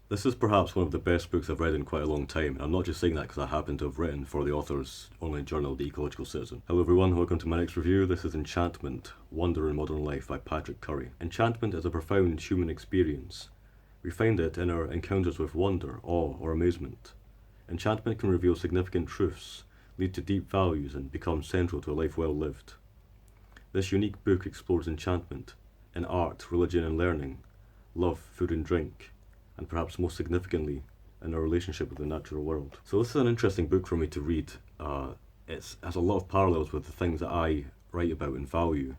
This is perhaps one of the best books I've read in quite a long time, and I'm not just saying that because I happen to have written for the author's online journal, The Ecological Citizen. Hello everyone, welcome to my next review. This is Enchantment, Wonder in Modern Life by Patrick Curry. Enchantment is a profound human experience. We find it in our encounters with wonder, awe, or amazement. Enchantment can reveal significant truths, lead to deep values, and become central to a life well lived. This unique book explores enchantment in art, religion, and learning, love, food, and drink, and perhaps most significantly, in our relationship with the natural world. So this is an interesting book for me to read. It has a lot of parallels with the things that I write about and value,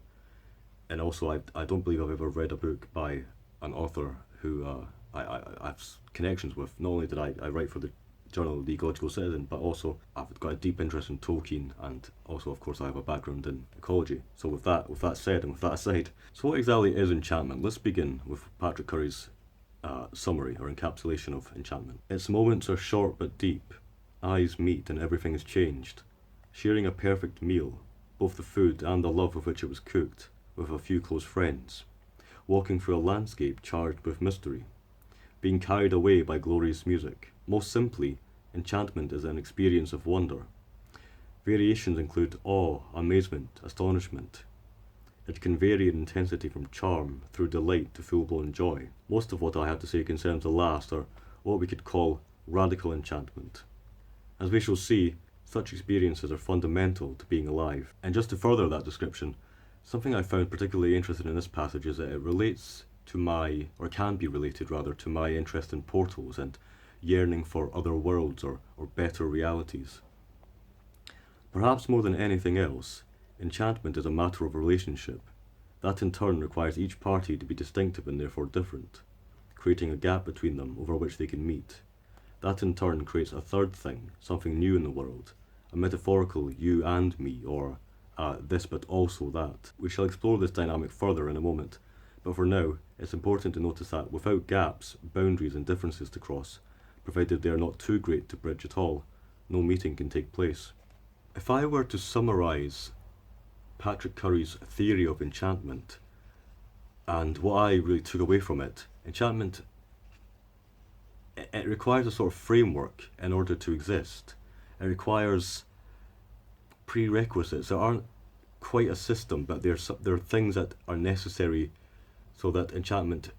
and also I don't believe I've ever read a book by an author who I have connections with. Not only did I write for the journal The Ecological Citizen, but also I've got a deep interest in Tolkien, and also of course I have a background in ecology. So with that said, and with that aside, so what exactly is enchantment? Let's begin with Patrick Curry's summary or encapsulation of enchantment. Its moments are short but deep. Eyes meet and everything is changed. Sharing a perfect meal, both the food and the love with which it was cooked, with a few close friends. Walking through a landscape charged with mystery. Being carried away by glorious music. Most simply, enchantment is an experience of wonder. Variations include awe, amazement, astonishment. It can vary in intensity from charm through delight to full-blown joy. Most of what I have to say concerns the last, or what we could call radical enchantment. As we shall see, such experiences are fundamental to being alive. And just to further that description, something I found particularly interesting in this passage is that it relates to my, or can be related rather, to my interest in portals and yearning for other worlds or better realities. Perhaps more than anything else, enchantment is a matter of relationship. That in turn requires each party to be distinctive and therefore different, creating a gap between them over which they can meet. That in turn creates a third thing, something new in the world, a metaphorical you and me, or this but also that. We shall explore this dynamic further in a moment, but for now, it's important to notice that without gaps, boundaries and differences to cross, provided they are not too great to bridge at all, no meeting can take place. If I were to summarise Patrick Curry's theory of enchantment, and what I really took away from it, enchantment, it requires a sort of framework in order to exist. It requires prerequisites that aren't quite a system, but there are things that are necessary so that enchantment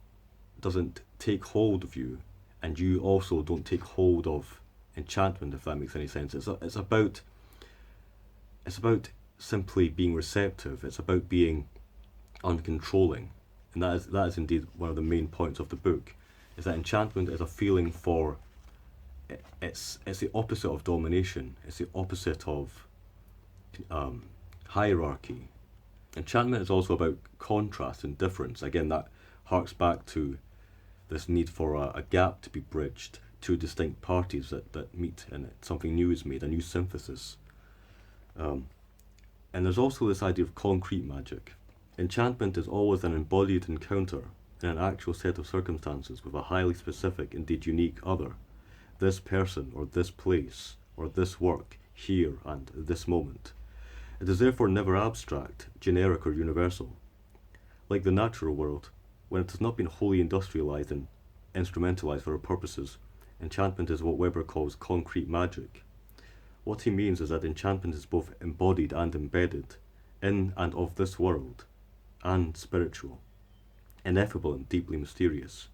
doesn't take hold of you, and you also don't take hold of enchantment, if that makes any sense. It's about simply being receptive. It's about being uncontrolling, and that is indeed one of the main points of the book. Is that enchantment is a feeling for. It's the opposite of domination. It's the opposite of hierarchy. Enchantment is also about contrast and difference. Again, that harks back to this need for a gap to be bridged, two distinct parties that meet, and something new is made, a new synthesis. And there's also this idea of concrete magic. Enchantment is always an embodied encounter in an actual set of circumstances with a highly specific, indeed unique other. This person, or this place, or this work, here and this moment. It is therefore never abstract, generic, or universal. Like the natural world, when it has not been wholly industrialized and instrumentalized for our purposes, enchantment is what Weber calls concrete magic. What he means is that enchantment is both embodied and embedded, in and of this world, and spiritual, ineffable and deeply mysterious.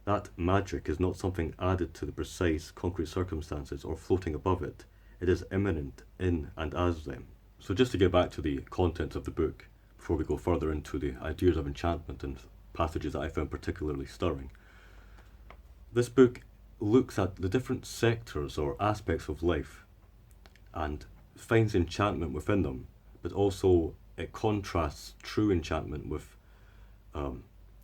That magic is not something added to the precise, concrete circumstances or floating above it. It is immanent in and as them. So just to get back to the content of the book, before we go further into the ideas of enchantment and passages that I found particularly stirring, this book looks at the different sectors or aspects of life and finds enchantment within them, but also it contrasts true enchantment with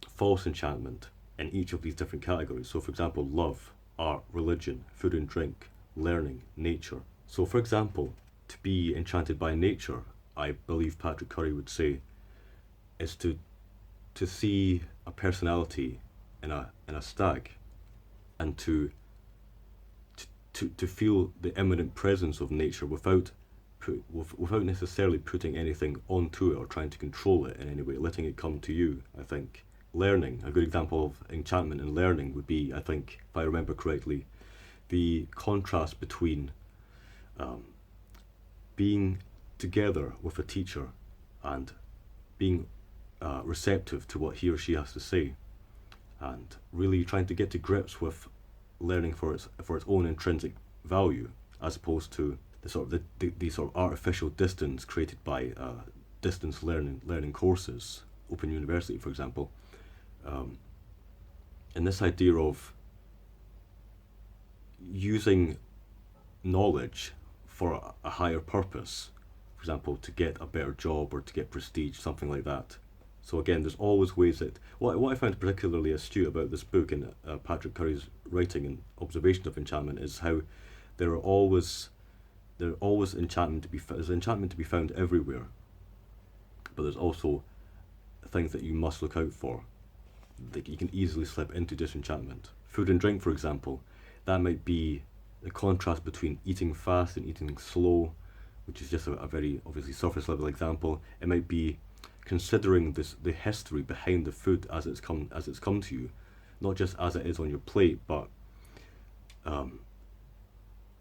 false enchantment in each of these different categories. So for example, love, art, religion, food and drink, learning, nature. So for example, to be enchanted by nature, I believe Patrick Curry would say, is to see a personality in a stag, and to feel the imminent presence of nature without necessarily putting anything onto it or trying to control it in any way, letting it come to you, I think, learning, a good example of enchantment in learning would be, I think, if I remember correctly, the contrast between um, being together with a teacher and being receptive to what he or she has to say, and really trying to get to grips with learning for its own intrinsic value, as opposed to the sort of artificial distance created by distance learning courses, Open University, for example. And this idea of using knowledge for a higher purpose, for example, to get a better job or to get prestige, something like that. So again, there's always ways that what I found particularly astute about this book and Patrick Curry's writing and observation of enchantment is how there are always enchantment to be there's enchantment to be found everywhere, but there's also things that you must look out for. Like you can easily slip into disenchantment. Food and drink, for example, that might be the contrast between eating fast and eating slow, which is just a very obviously surface level example. It might be considering the history behind the food as it's come to you, not just as it is on your plate, but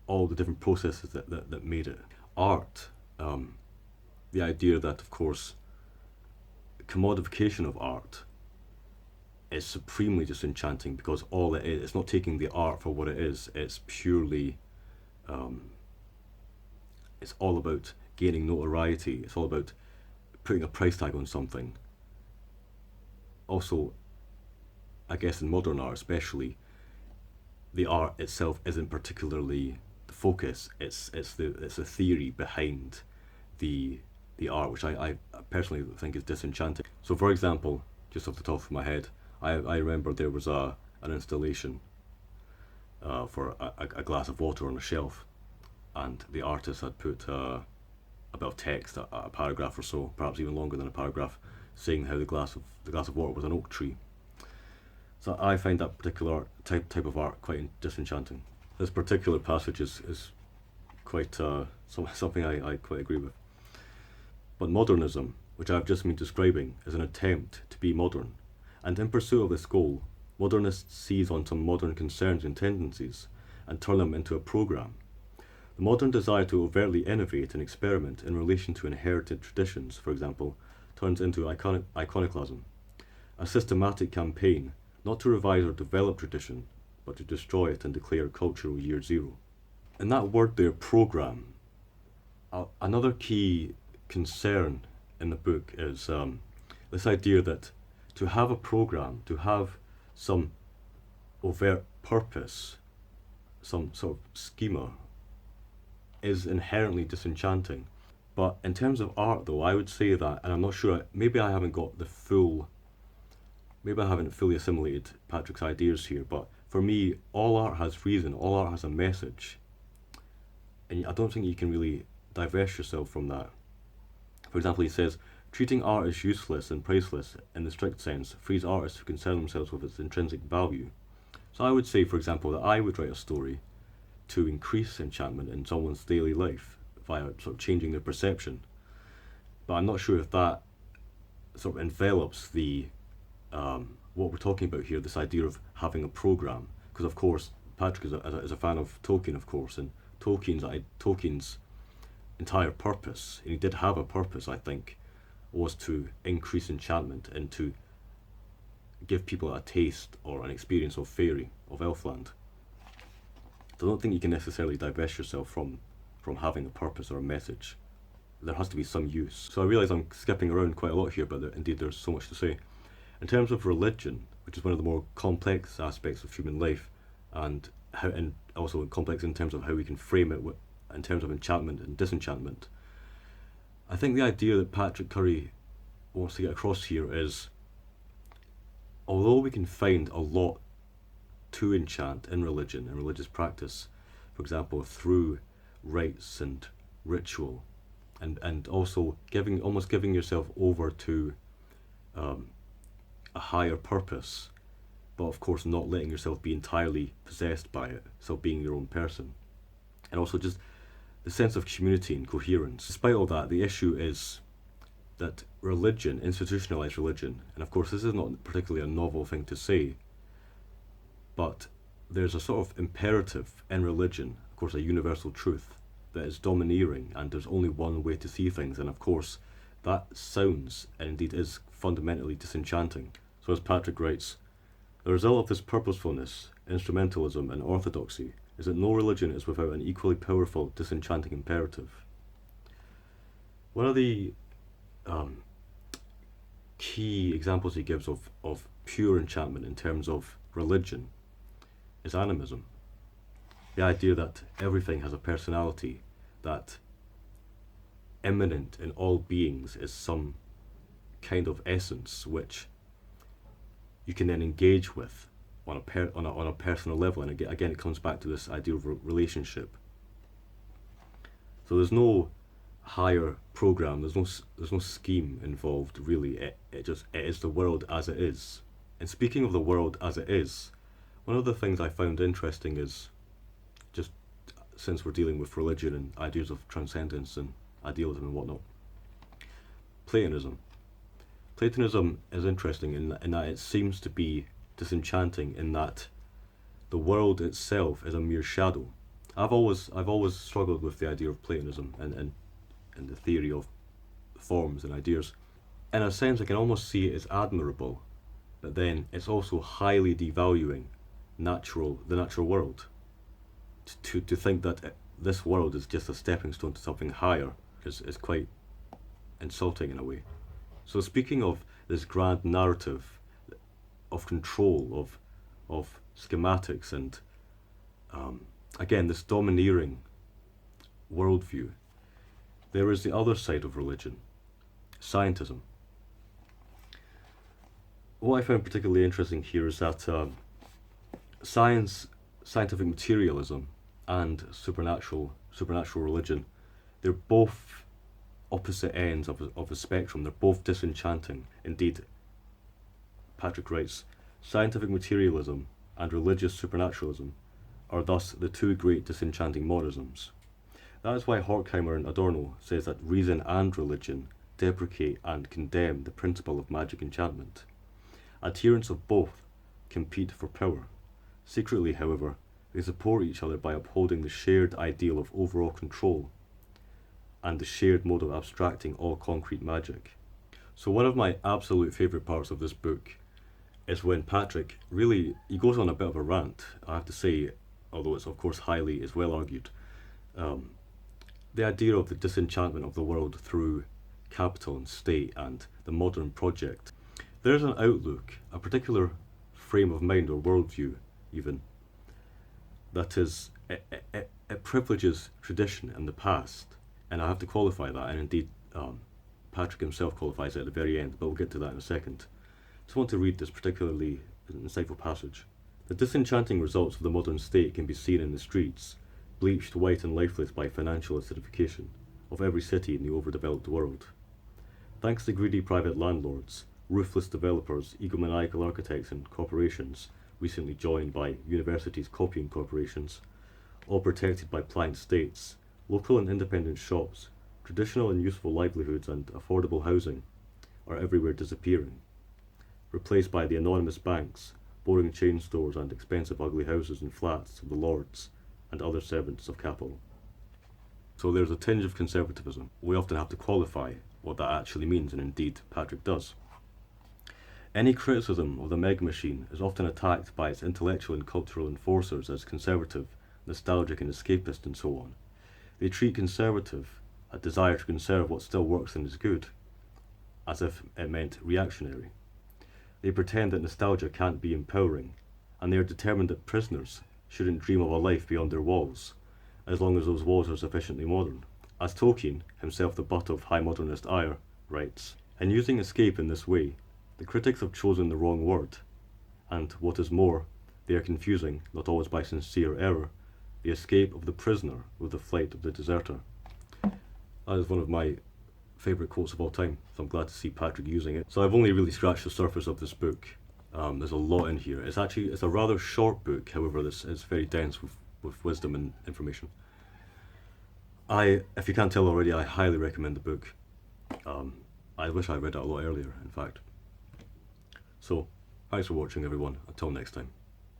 all the different processes that made it. Art, the idea that, of course, commodification of art is supremely disenchanting, because all it is, it's not taking the art for what it is, it's purely, it's all about gaining notoriety, it's all about putting a price tag on something. Also, I guess in modern art especially, the art itself isn't particularly the focus, it's the theory behind the art, which I personally think is disenchanting. So for example, just off the top of my head, I remember there was an installation for a glass of water on a shelf, and the artist had put a bit of text, a paragraph or so, perhaps even longer than a paragraph, saying how the glass of water was an oak tree. So I find that particular type of art quite disenchanting. This particular passage is quite something I quite agree with. But modernism, which I've just been describing, is an attempt to be modern. And in pursuit of this goal, modernists seize on some modern concerns and tendencies and turn them into a programme. The modern desire to overtly innovate and experiment in relation to inherited traditions, for example, turns into iconoclasm, a systematic campaign not to revise or develop tradition, but to destroy it and declare cultural year zero. And that word there, programme, another key concern in the book is this idea that to have a programme, to have some overt purpose, some sort of schema, is inherently disenchanting. But in terms of art, though, I would say that, and I'm not sure, maybe I haven't fully assimilated Patrick's ideas here, but for me, all art has reason, all art has a message, and I don't think you can really divest yourself from that. For example, he says, treating art as useless and priceless in the strict sense frees artists who concern themselves with its intrinsic value. So I would say, for example, that I would write a story to increase enchantment in someone's daily life via sort of changing their perception. But I'm not sure if that sort of envelops the what we're talking about here, this idea of having a programme. Because of course, Patrick is a fan of Tolkien, of course, and Tolkien's entire purpose, and he did have a purpose, I think, was to increase enchantment and to give people a taste or an experience of fairy, of Elfland. So I don't think you can necessarily divest yourself from having a purpose or a message. There has to be some use. So I realise I'm skipping around quite a lot here, but indeed there's so much to say. In terms of religion, which is one of the more complex aspects of human life, and also complex in terms of how we can frame it in terms of enchantment and disenchantment, I think the idea that Patrick Curry wants to get across here is, although we can find a lot to enchant in religion and religious practice, for example, through rites and ritual, and also almost giving yourself over to a higher purpose, but of course not letting yourself be entirely possessed by it, so being your own person. And also just the sense of community and coherence. Despite all that, the issue is that religion, institutionalized religion, and of course this is not particularly a novel thing to say, but there's a sort of imperative in religion, of course a universal truth, that is domineering and there's only one way to see things, and of course that sounds, and indeed is, fundamentally disenchanting. So as Patrick writes, the result of this purposefulness, instrumentalism and orthodoxy is that no religion is without an equally powerful disenchanting imperative. One of the key examples he gives of pure enchantment in terms of religion is animism. The idea that everything has a personality, that immanent in all beings is some kind of essence which you can then engage with on a personal level. And again, it comes back to this idea of relationship. So there's no higher program, there's no scheme involved really. It is the world as it is. And speaking of the world as it is, one of the things I found interesting is, just since we're dealing with religion and ideas of transcendence and idealism and whatnot, Platonism. Platonism is interesting in that it seems to be disenchanting in that the world itself is a mere shadow. I've always struggled with the idea of Platonism and the theory of forms and ideas. In a sense, I can almost see it as admirable, but then it's also highly devaluing the natural world. To think that this world is just a stepping stone to something higher is quite insulting in a way. So speaking of this grand narrative of control, of schematics, and again this domineering worldview, there is the other side of religion, scientism. What I found particularly interesting here is that scientific materialism and supernatural religion, they're both opposite ends of a spectrum. They're both disenchanting. Indeed, Patrick writes, scientific materialism and religious supernaturalism are thus the two great disenchanting monisms. That is why Horkheimer and Adorno says that reason and religion deprecate and condemn the principle of magic enchantment. Adherents of both compete for power. Secretly, however, they support each other by upholding the shared ideal of overall control and the shared mode of abstracting all concrete magic. So one of my absolute favourite parts of this book is when Patrick he goes on a bit of a rant, I have to say, although it's of course is well argued. The idea of the disenchantment of the world through capital and state and the modern project. There's an outlook, a particular frame of mind or worldview even, that is, it privileges tradition and the past, and I have to qualify that, and indeed Patrick himself qualifies it at the very end, but we'll get to that in a second. I just want to read this particularly insightful passage. The disenchanting results of the modern state can be seen in the streets, bleached white and lifeless by financial acidification, of every city in the overdeveloped world. Thanks to greedy private landlords, ruthless developers, egomaniacal architects and corporations, recently joined by universities copying corporations, all protected by pliant states, local and independent shops, traditional and useful livelihoods and affordable housing are everywhere disappearing, replaced by the anonymous banks, boring chain stores and expensive ugly houses and flats of the lords and other servants of capital. So there's a tinge of conservatism. We often have to qualify what that actually means, and indeed Patrick does. Any criticism of the mega machine is often attacked by its intellectual and cultural enforcers as conservative, nostalgic and escapist and so on. They treat conservative, a desire to conserve what still works and is good, as if it meant reactionary. They pretend that nostalgia can't be empowering, and they are determined that prisoners shouldn't dream of a life beyond their walls, as long as those walls are sufficiently modern. As Tolkien, himself the butt of high modernist ire, writes, in using escape in this way, the critics have chosen the wrong word, and, what is more, they are confusing, not always by sincere error, the escape of the prisoner with the flight of the deserter. That is one of my favourite quotes of all time, so I'm glad to see Patrick using it. So I've only really scratched the surface of this book. There's a lot in here. It's a rather short book, however this is very dense with wisdom and information. If you can't tell already, I highly recommend the book. I wish I read it a lot earlier, in fact. So, thanks for watching everyone, until next time.